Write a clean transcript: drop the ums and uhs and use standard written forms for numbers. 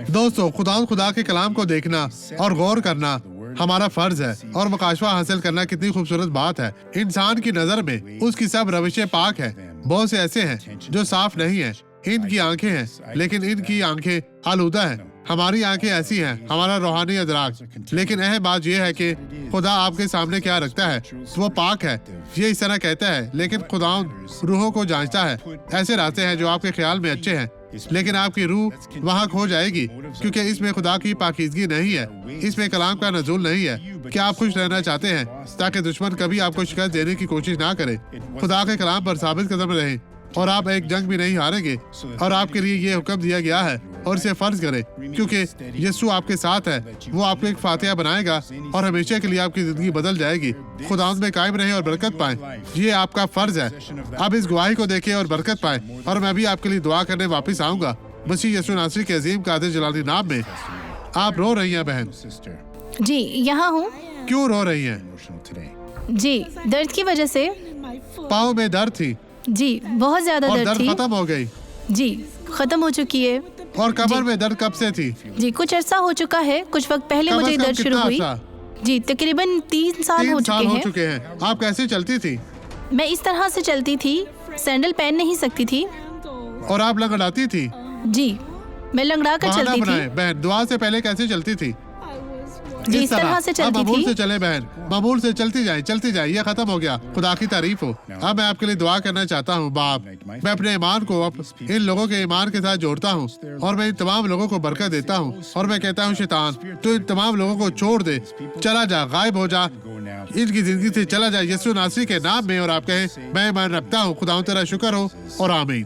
दोस्तों, खुदा के कलाम को देखना और गौर करना हमारा फर्ज है और मुकाशवा हासिल करना कितनी खूबसूरत बात है। इंसान की नजर में उसकी सब रविशें पाक है। बहुत से ऐसे हैं जो साफ नहीं है। इनकी आंखें हैं लेकिन इनकी आंखें आलूदा है। हमारी आंखें ऐसी हैं, हमारा रूहानी अदराक। लेकिन अहम बात यह है कि खुदा आपके सामने क्या रखता है, वो पाक है। ये इस तरह कहता है, लेकिन खुदा रूहों को जांचता है। ऐसे रास्ते हैं जो आपके ख्याल में अच्छे हैं, लेकिन आपकी रूह वहाँ खो जाएगी क्योंकि इसमें खुदा की पाकीज़गी नहीं है, इसमें कलाम का नज़ूल नहीं है। क्या आप खुश रहना चाहते हैं ताकि दुश्मन कभी आपको शिकस्त देने की कोशिश ना करे? खुदा के कलाम पर साबित कदम रहें और आप एक जंग भी नहीं हारेंगे। और आपके लिए ये हुक्म दिया गया है और इसे फर्ज करें क्योंकि यीशु आपके साथ है। वो आपको एक फातिहा बनाएगा और हमेशा के लिए आपकी जिंदगी बदल जाएगी। खुदा में कायम रहें और बरकत पाएं। ये आपका फर्ज है। अब इस गवाही को देखें और बरकत पाएं। और मैं भी आपके लिए दुआ करने वापस आऊंगा मसीह यीशु नासरी के अजीम कादिर जलाली नाम में। आप रो रही हैं बहन? जी, यहाँ हूँ। क्यों रो रही हैं? जी, दर्द की वजह से। पाँव में दर्द थी? जी, बहुत ज्यादा और दर्द दर्द थी। खत्म हो गई? जी, खत्म हो चुकी है। और कमर में दर्द कब से थी? जी, कुछ अरसा हो चुका है। कुछ वक्त पहले कम मुझे से कम दर्द शुरू कितना हुई। अर्सा? जी, तकरीबन 3 साल हो 3 साल हो चुके चुके हैं। आप कैसे चलती थी? हैं। मैं इस तरह से चलती थी, सैंडल पहन नहीं सकती थी। और आप लंगड़ाती थी? जी, मैं लंगड़ा कर बहाना चलती बनाए थी। बहन, दुआ से पहले कैसे चलती थी? जी, इस तरह से अब चलती मामूल से थी। चले बहन, मामूल से चलती जाए। ये खत्म हो गया। खुदा की तारीफ हो। अब मैं आपके लिए दुआ करना चाहता हूँ। बाप, मैं अपने ईमान को अब इन लोगों के ईमान के साथ जोड़ता हूँ और मैं इन तमाम लोगों को बरकत देता हूँ। और मैं कहता हूँ, शैतान, तू इन तमाम लोगों को छोड़ दे, चला जा, गायब हो जा, इनकी जिंदगी से चला जा यीशु नासरी के नाम में। और आप कहें, मैं ईमान रखता हूँ। खुदा तेरा शुक्र हो और आमीन।